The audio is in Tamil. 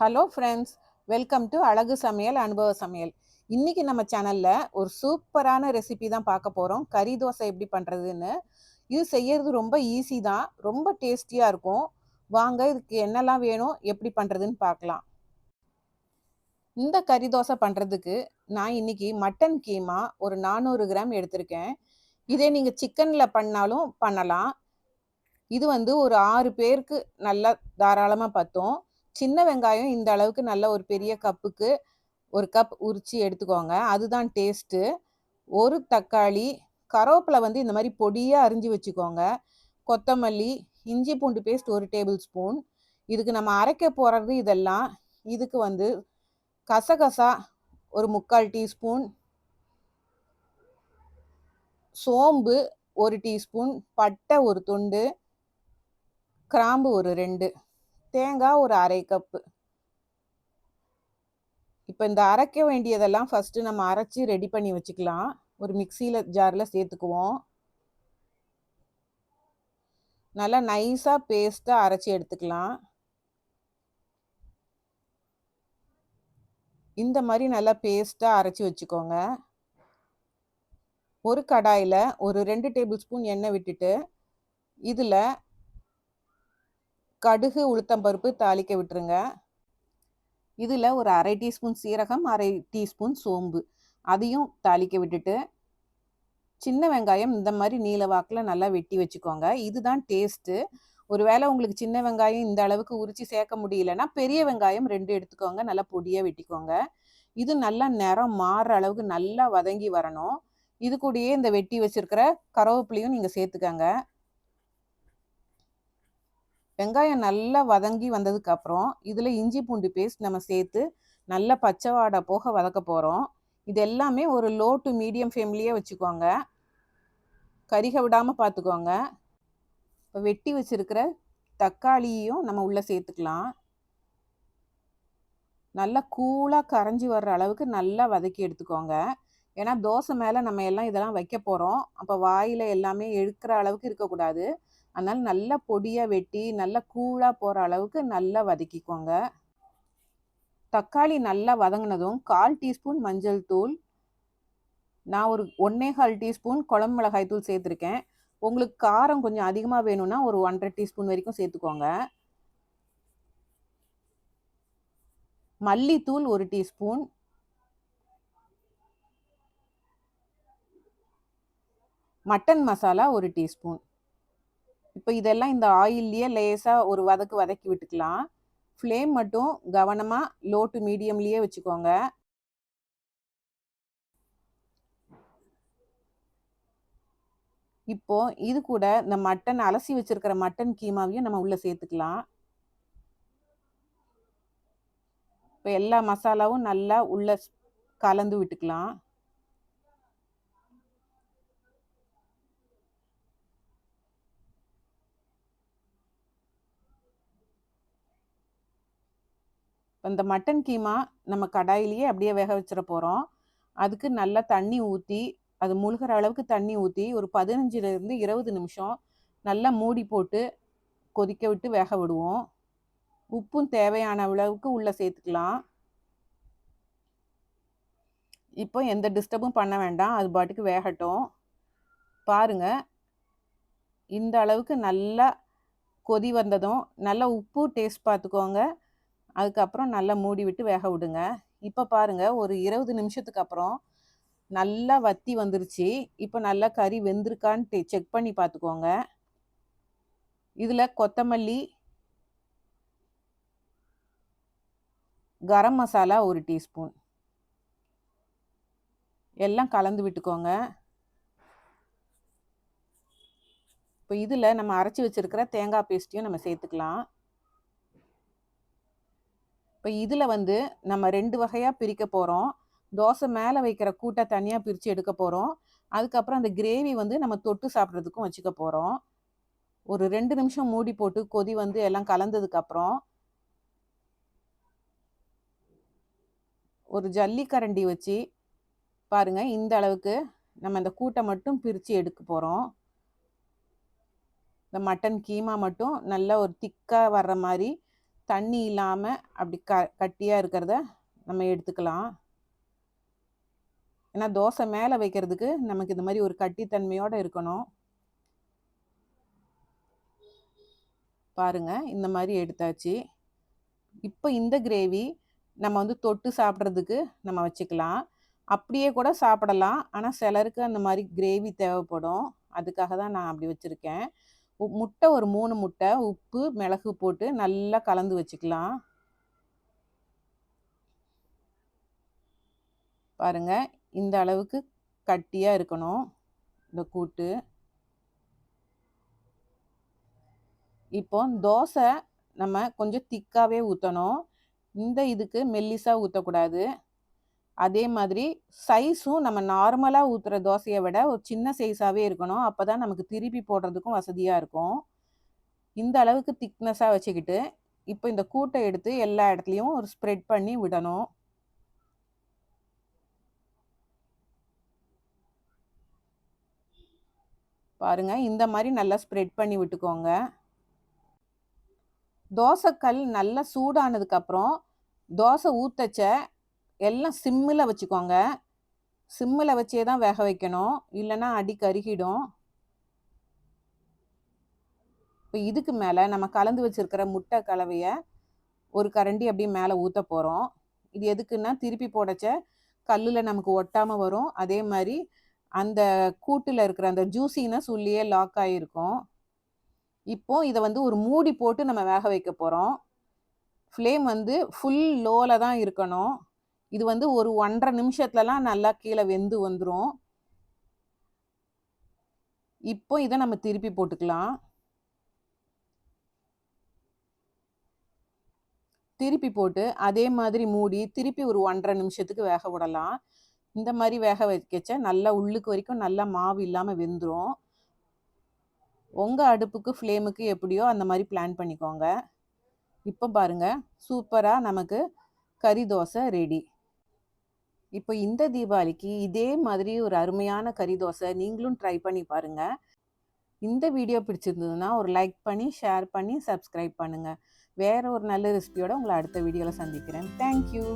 ஹலோ ஃப்ரெண்ட்ஸ், வெல்கம் டு அழகு சமையல் அனுபவ சமையல். இன்னைக்கு நம்ம சேனல்ல ஒரு சூப்பரான ரெசிபி தான் பார்க்க போகிறோம். கறி தோசை எப்படி பண்ணுறதுன்னு. இது செய்யறது ரொம்ப ஈஸி தான், ரொம்ப டேஸ்டியாக இருக்கும். வாங்க இதுக்கு என்னெல்லாம் வேணும், எப்படி பண்ணுறதுன்னு பார்க்கலாம். இந்த கறி தோசை பண்ணுறதுக்கு நான் இன்னைக்கு மட்டன் கீமா ஒரு 400 கிராம் எடுத்திருக்கேன். இதே நீங்கள் சிக்கனில் பண்ணாலும் பண்ணலாம். இது வந்து ஒரு 6 பேருக்கு நல்லா தாராளமாக பத்தும். சின்ன வெங்காயம் இந்த அளவுக்கு நல்ல ஒரு பெரிய கப்புக்கு 1 கப் உரிச்சு எடுத்துக்கோங்க. அதுதான் டேஸ்ட்டு. 1 தக்காளி, கருவேப்பிலை வந்து இந்த மாதிரி பொடியாக அரிஞ்சு வச்சுக்கோங்க. கொத்தமல்லி, இஞ்சி பூண்டு பேஸ்ட் 1 டேபிள் ஸ்பூன். இதுக்கு நம்ம அரைக்க போகிறது இதெல்லாம். இதுக்கு வந்து கசகசா ஒரு 3/4 டீஸ்பூன், சோம்பு 1 டீஸ்பூன், பட்டை ஒரு துண்டு, கிராம்பு ஒரு 2, தேங்காய் ஒரு 1/2 கப்பு. இப்போ இந்த அரைக்க வேண்டியதெல்லாம் ஃபஸ்ட்டு நம்ம அரைச்சி ரெடி பண்ணி வச்சுக்கலாம். ஒரு மிக்சியில் ஜாரில் சேர்த்துக்குவோம். நல்லா நைஸாக பேஸ்ட்டாக அரைச்சி எடுத்துக்கலாம். இந்த மாதிரி நல்லா பேஸ்ட்டாக அரைச்சி வச்சுக்கோங்க. ஒரு கடாயில் ஒரு 2 டேபிள் ஸ்பூன் எண்ணெய் விட்டுட்டு இதில் கடுகு உளுத்தம்பருப்பு தாளிக்க விட்டுருங்க. இதில் ஒரு 1/2 டீஸ்பூன் சீரகம், 1/2 டீஸ்பூன் சோம்பு அதையும் தாளிக்க விட்டுட்டு சின்ன வெங்காயம் இந்த மாதிரி நீல வாக்கில் நல்லா வெட்டி வச்சுக்கோங்க. இதுதான் டேஸ்ட்டு. ஒருவேளை உங்களுக்கு சின்ன வெங்காயம் இந்த அளவுக்கு உரிச்சு சேர்க்க முடியலன்னா பெரிய வெங்காயம் 2 எடுத்துக்கோங்க, நல்லா பொடியாக வெட்டிக்கோங்க. இது நல்லா நிறம் மாறுற அளவுக்கு நல்லா வதங்கி வரணும். இது கூடயே இந்த வெட்டி வச்சிருக்கிற கருவேப்பிலையும் நீங்கள் சேர்த்துக்கங்க. வெங்காயம் நல்லா வதங்கி வந்ததுக்கு அப்புறம் இதில் இஞ்சி பூண்டு பேஸ்ட் நம்ம சேர்த்து நல்லா பச்சை வாடை போக வதக்க போகிறோம். இது எல்லாமே ஒரு லோ டு மீடியம் ஃப்ளேம்லேயே வச்சுக்கோங்க, கருக விடாமல் பார்த்துக்கோங்க. இப்போ வெட்டி வச்சிருக்கிற தக்காளியும் நம்ம உள்ளே சேர்த்துக்கலாம். நல்லா கூலாக கரைஞ்சி வர்ற அளவுக்கு நல்லா வதக்கி எடுத்துக்கோங்க. ஏன்னா தோசை மேலே நம்ம எல்லாம் இதெல்லாம் வைக்க போகிறோம். அப்போ வாயில் எல்லாமே எடுக்கிற அளவுக்கு இருக்கக்கூடாது. அதனால் நல்லா பொடியாக வெட்டி நல்லா கூலாக போகிற அளவுக்கு நல்லா வதக்கிக்கோங்க. தக்காளி நல்லா வதங்கினதும் 1/4 டீஸ்பூன் மஞ்சள் தூள், நான் ஒரு 1/4 டீஸ்பூன் குழம்பு மிளகாய் தூள் சேர்த்துருக்கேன். உங்களுக்கு காரம் கொஞ்சம் அதிகமாக வேணும்னா ஒரு 1/2 டீஸ்பூன் வரைக்கும் சேர்த்துக்கோங்க. மல்லித்தூள் 1 டீஸ்பூன், மட்டன் மசாலா 1 டீஸ்பூன். இப்போ இதெல்லாம் இந்த ஆயில்லையே லேசாக ஒரு வதக்கி விட்டுக்கலாம். ஃப்ளேம் மட்டும் கவனமாக லோ டு மீடியம்லேயே வச்சுக்கோங்க. இப்போ இது கூட இந்த மட்டன் அலசி வச்சிருக்கிற மட்டன் கீமாவையும் நம்ம உள்ளே சேர்த்துக்கலாம். இப்போ எல்லா மசாலாவும் நல்லா உள்ள கலந்து விட்டுக்கலாம். இந்த மட்டன் கீமா நம்ம கடாயிலேயே அப்படியே வேக வச்சிட போகிறோம். அதுக்கு நல்லா தண்ணி ஊற்றி, அது முழுகிற அளவுக்கு தண்ணி ஊற்றி ஒரு 15லேருந்து 20 நிமிஷம் நல்லா மூடி போட்டு கொதிக்க விட்டு வேக விடுவோம். உப்பும் தேவையான அளவுக்கு உள்ளே சேர்த்துக்கலாம். இப்போ எந்த டிஸ்டர்பும் பண்ண வேண்டாம், அது பாட்டுக்கு வேகட்டும். பாருங்க, இந்த அளவுக்கு நல்லா கொதி வந்ததும் நல்லா உப்பு டேஸ்ட் பார்த்துக்கோங்க. அதுக்கப்புறம் நல்லா மூடி விட்டு வேக விடுங்க. இப்போ பாருங்க, ஒரு 20 நிமிஷத்துக்கு அப்புறம் நல்லா வத்தி வந்துருச்சு. இப்போ நல்லா கறி வெந்திருக்கான்னு செக் பண்ணி பார்த்துக்கோங்க. இதில் கொத்தமல்லி, கரம் மசாலா 1 டீஸ்பூன் எல்லாம் கலந்து விட்டுக்கோங்க. இப்போ இதில் நம்ம அரைச்சி வச்சிருக்கிற தேங்காய் பேஸ்ட்டையும் நம்ம சேர்த்துக்கலாம். இப்போ இதில் வந்து நம்ம 2 வகையாக பிரிக்க போகிறோம். தோசை மேலே வைக்கிற கூட்டை தனியாக பிரித்து எடுக்க போகிறோம். அதுக்கப்புறம் அந்த கிரேவி வந்து நம்ம தொட்டு சாப்பிட்றதுக்கும் வச்சுக்க போகிறோம். ஒரு 2 நிமிஷம் மூடி போட்டு கொதி வந்து எல்லாம் கலந்ததுக்கப்புறம் ஒரு ஜல்லிக்கரண்டி வச்சு பாருங்க, இந்த அளவுக்கு நம்ம இந்த கூட்டை மட்டும் பிரித்து எடுக்க போகிறோம். இந்த மட்டன் கீமா மட்டும் நல்லா ஒரு திக்காக வர்ற மாதிரி தண்ணி இல்லாமல் அப்படி கட்டியாக இருக்கிறத நம்ம எடுத்துக்கலாம். ஏன்னா தோசை மேலே வைக்கிறதுக்கு நமக்கு இந்த மாதிரி ஒரு கட்டித்தன்மையோடு இருக்கணும். பாருங்கள், இந்த மாதிரி எடுத்தாச்சு. இப்போ இந்த கிரேவி நம்ம வந்து தொட்டு சாப்பிட்றதுக்கு நம்ம வச்சுக்கலாம். அப்படியே கூட சாப்பிடலாம். ஆனால் சிலருக்கு அந்த மாதிரி கிரேவி தேவைப்படும். அதுக்காக தான் நான் அப்படி வச்சுருக்கேன். முட்டை ஒரு 3 முட்டை உப்பு மிளகு போட்டு நல்லா கலந்து வச்சுக்கலாம். பாருங்க, இந்த அளவுக்கு கட்டியாக இருக்கணும் இந்த கூட்டு. இப்போ தோசை நம்ம கொஞ்சம் திக்காகவே ஊற்றணும். இந்த இதுக்கு மெல்லிசாக ஊற்றக்கூடாது. அதே மாதிரி சைஸும் நம்ம நார்மலாக ஊற்றுற தோசையை விட ஒரு சின்ன சைஸாகவே இருக்கணும். அப்போ தான் நமக்கு திருப்பி போடுறதுக்கும் வசதியாக இருக்கும். இந்த அளவுக்கு திக்னஸாக வச்சுக்கிட்டு இப்போ இந்த கூட்டை எடுத்து எல்லா இடத்துலையும் ஒரு ஸ்ப்ரெட் பண்ணி விடணும். பாருங்க, இந்த மாதிரி நல்லா ஸ்ப்ரெட் பண்ணி விட்டுக்கோங்க. தோசைக்கல் நல்லா சூடானதுக்கப்புறம் தோசை ஊற்றச்ச எல்லாம் சிம்மில் வச்சுக்கோங்க. சிம்மில் வச்சே தான் வேக வைக்கணும், இல்லைன்னா அடி கருகிடும். இப்போ இதுக்கு மேலே நம்ம கலந்து வச்சுருக்கிற முட்டை கலவையை ஒரு கரண்டி அப்படியே மேலே ஊற்ற போகிறோம். இது எதுக்குன்னா திருப்பி போடச்ச கல்லில் நமக்கு ஒட்டாமல் வரும். அதே மாதிரி அந்த கூட்டில் இருக்கிற அந்த ஜூசினஸ் உள்ளே லாக் ஆகிருக்கும். இப்போ இதை வந்து ஒரு மூடி போட்டு நம்ம வேக வைக்க போகிறோம். ஃப்ளேம் வந்து ஃபுல் லோவில் தான் இருக்கணும். இது வந்து ஒரு 1.5 நிமிஷத்துலலாம் நல்லா கீழே வெந்து வந்துடும். இப்போ இதை நம்ம திருப்பி போட்டுக்கலாம். திருப்பி போட்டு அதே மாதிரி மூடி திருப்பி ஒரு 1.5 நிமிஷத்துக்கு வேக விடலாம். இந்த மாதிரி வேக வைக்கச்ச நல்லா உள்ளுக்கு வரைக்கும் நல்லா மாவு இல்லாமல் வெந்துடும். உங்கள் அடுப்புக்கு ஃப்ளேமுக்கு எப்படியோ அந்த மாதிரி பிளான் பண்ணிக்கோங்க. இப்போ பாருங்கள், சூப்பராக நமக்கு கறி தோசை ரெடி. இப்போ இந்த தீபாவளிக்கு இதே மாதிரி ஒரு அருமையான கறி தோசை நீங்களும் ட்ரை பண்ணி பாருங்கள். இந்த வீடியோ பிடிச்சிருந்ததுன்னா ஒரு லைக் பண்ணி ஷேர் பண்ணி சப்ஸ்கிரைப் பண்ணுங்கள். வேறு ஒரு நல்ல ரெசிபியோட உங்களை அடுத்த வீடியோவில் சந்திக்கிறேன். தேங்க்யூ.